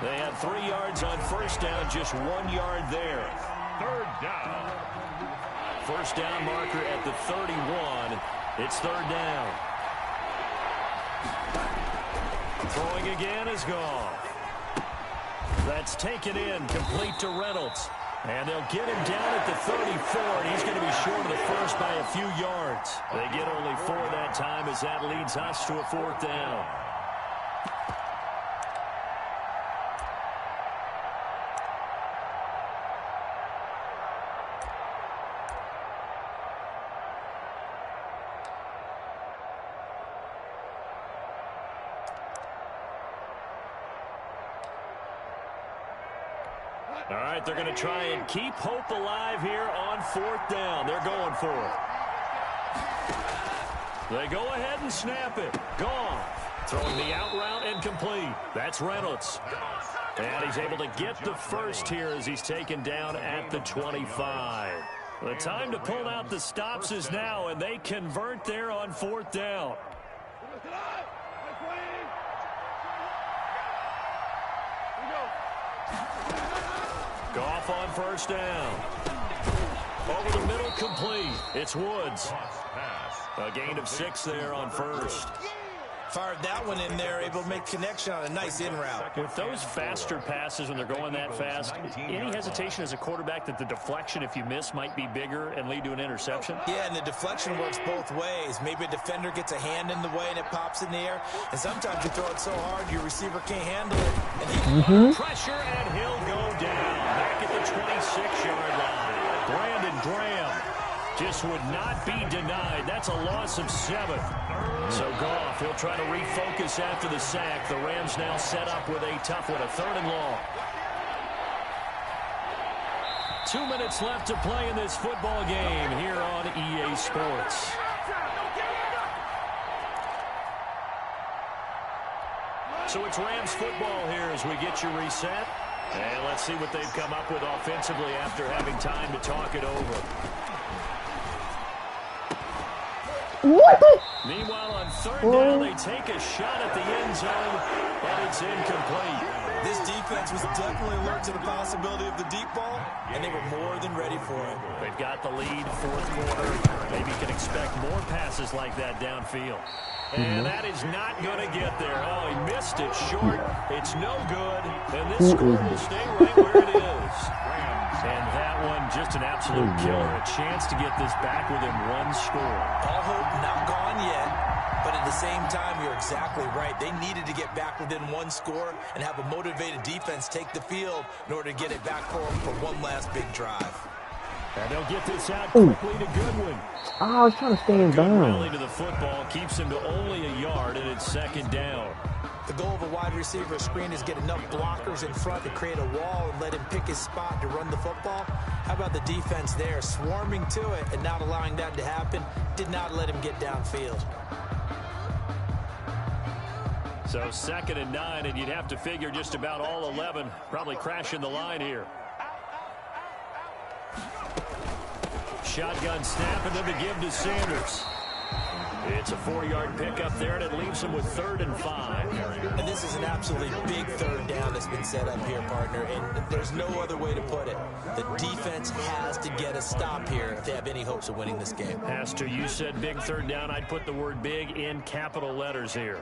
They had 3 yards on first down, just 1 yard there. Third down. First down marker at the 31. It's third down. Throwing again is gone. That's taken in, complete to Reynolds. And they'll get him down at the 34, and he's going to be short of the first by a few yards. They get only 4 that time as that leads us to a fourth down. All right, they're going to try and keep hope alive here on fourth down. They're going for it. They go ahead and snap it. Gone. Throwing the out route and complete. That's Reynolds. And he's able to get the first here as he's taken down at the 25. The time to pull out the stops is now, and they convert there on fourth down. Goff on first down. Over the middle, complete. It's Woods. A gain of 6 there on first. Fired that one in there, able to make connection on a nice in route. With those faster passes when they're going that fast, any hesitation as a quarterback that the deflection, if you miss, might be bigger and lead to an interception? Yeah, and the deflection works both ways. Maybe a defender gets a hand in the way and it pops in the air. And sometimes you throw it so hard your receiver can't handle it. And Pressure, and he'll go down. Back at the 26-yard line. Brandon Graham just would not be denied. That's a loss of 7. So Goff, he'll try to refocus after the sack. The Rams now set up with a tough one, a 3rd and long. 2 minutes left to play in this football game here on EA Sports. So it's Rams football here as we get you reset. And let's see what they've come up with offensively after having time to talk it over. Meanwhile, on 3rd down, they take a shot at the end zone, but it's incomplete. This defense was definitely alert to the possibility of the deep ball, and they were more than ready for it. They've got the lead, 4th quarter. Maybe you can expect more passes like that downfield. And that is not going to get there. Oh, he missed it short. It's no good. And this score will stay right where it is. And that one, just an absolute killer. A chance to get this back within 1 score. All hope not gone yet. But at the same time, you're exactly right. They needed to get back within 1 score and have a motivated defense take the field in order to get it back for one last big drive. And they'll get this out quickly to Goodwin. I was trying to stay him down. Rally to the football keeps him to only a yard, and it's 2nd down. The goal of a wide receiver screen is get enough blockers in front to create a wall and let him pick his spot to run the football. How about the defense there, swarming to it and not allowing that to happen? Did not let him get downfield. So 2nd and 9, and you'd have to figure just about all 11 probably crashing the line here. Shotgun snap, and then the give to Sanders. It's a 4-yard pickup there, and it leaves him with 3rd and 5. And this is an absolutely big 3rd down that's been set up here, partner, and there's no other way to put it. The defense has to get a stop here if they have any hopes of winning this game. Has to. You said big 3rd down. I'd put the word big in capital letters here.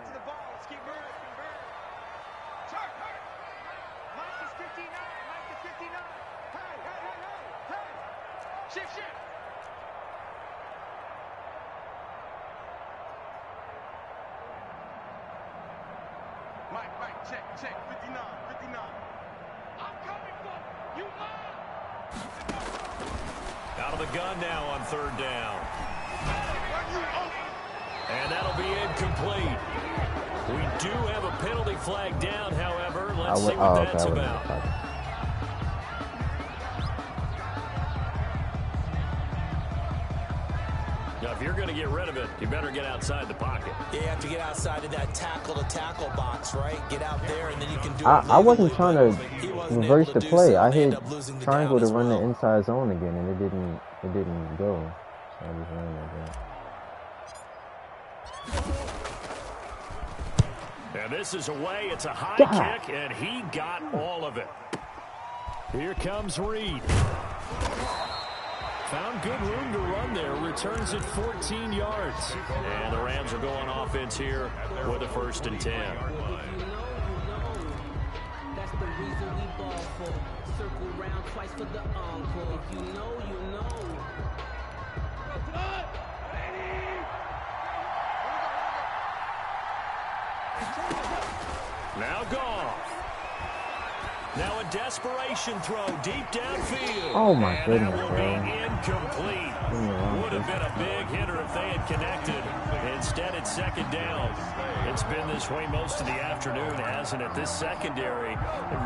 Check, 59. I'm coming for you, Out of the gun now on 3rd down. And that'll be incomplete. We do have a penalty flag down, however. Let's see what that's about. Now, if you're going to get rid of it, you better get outside the pocket. Yeah, you have to get outside of that tackle-to-tackle box, right? Get out there, and then you can do it. I wasn't trying to reverse the play. I hit triangle to run the inside zone again, and it didn't go. So I just ran like that. And this is away. It's a high kick, and he got all of it. Here comes Reed. Found good room to run there. Returns it 14 yards. And the Rams are going offense here with a 1st and 10. That's the reason we ball for. Circle round twice for the encore. If you know, you know. Now Goff. Now a desperation throw deep downfield. Oh my goodness, bro. Incomplete. Would have been a big hitter if they had connected. Instead, it's 2nd down. It's been this way most of the afternoon, hasn't it? This secondary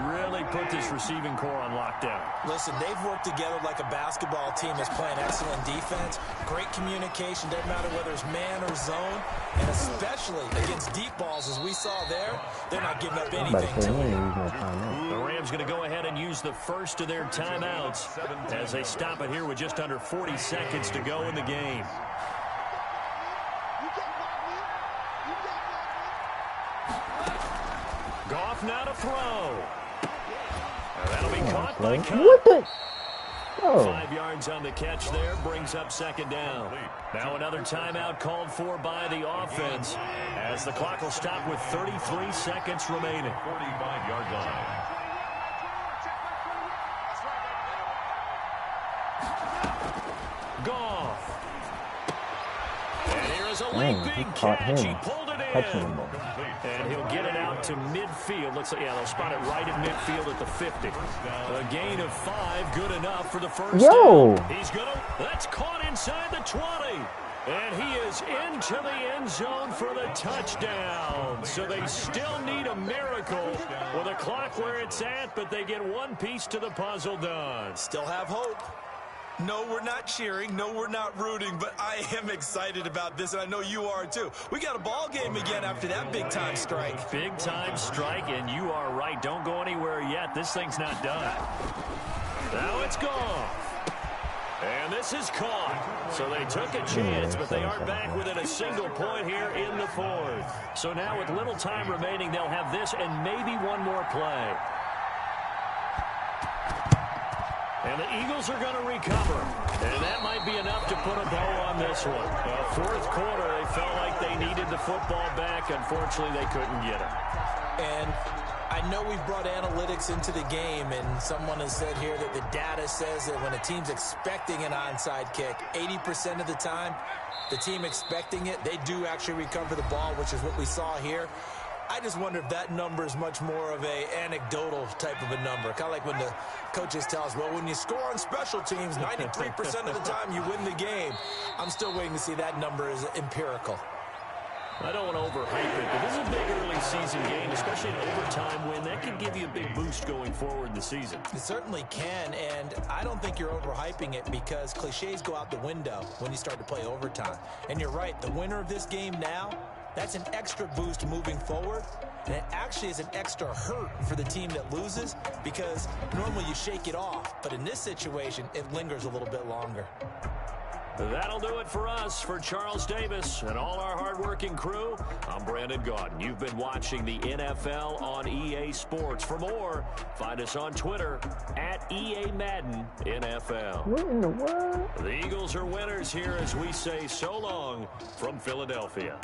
really put this receiving core on lockdown. Listen, they've worked together like a basketball team that's playing excellent defense. Great communication, doesn't matter whether it's man or zone. And especially against deep balls, as we saw there, they're not giving up anything to them. The Rams going to go ahead and use the first of their timeouts as they stop it here with just under 40 seconds to go in the game. Goff now to throw. That'll be caught by Cook. What the? Oh. 5 yards on the catch there, brings up 2nd down. Now another timeout called for by the offense as the clock will stop with 33 seconds remaining. 45-yard line. Goff. And here is a late big catch. He pulled it in. And he'll get it out to midfield. Looks like, yeah, they'll spot it right at midfield at the 50. A gain of 5, good enough for the 1st down. He's gonna, that's caught inside the 20. And he is into the end zone for the touchdown. So they still need a miracle with a clock where it's at, but they get one piece to the puzzle done. Still have hope. No, we're not cheering. No, we're not rooting, but I am excited about this, and I know you are too. We got a ball game again after that big-time strike. Big-time strike, and you are right. Don't go anywhere yet. This thing's not done. Now it's gone. And this is caught. So they took a chance, but they aren't back within a single point here in the 4th. So now with little time remaining, they'll have this and maybe one more play. And the Eagles are going to recover. And that might be enough to put a bow on this one. 4th quarter, they felt like they needed the football back. Unfortunately, they couldn't get it. And I know we've brought analytics into the game, and someone has said here that the data says that when a team's expecting an onside kick, 80% of the time, the team expecting it, they do actually recover the ball, which is what we saw here. I just wonder if that number is much more of a anecdotal type of a number. Kind of like when the coaches tell us, well, when you score on special teams, 93% of the time you win the game. I'm still waiting to see that number is empirical. I don't want to overhype it, but this is a big early season game, especially an overtime win. That can give you a big boost going forward in the season. It certainly can, and I don't think you're overhyping it because cliches go out the window when you start to play overtime. And you're right, the winner of this game now, that's an extra boost moving forward, and it actually is an extra hurt for the team that loses because normally you shake it off, but in this situation, it lingers a little bit longer. That'll do it for us. For Charles Davis and all our hardworking crew, I'm Brandon Gaudin. You've been watching the NFL on EA Sports. For more, find us on Twitter at EA Madden NFL. What in the world? The Eagles are winners here as we say so long from Philadelphia.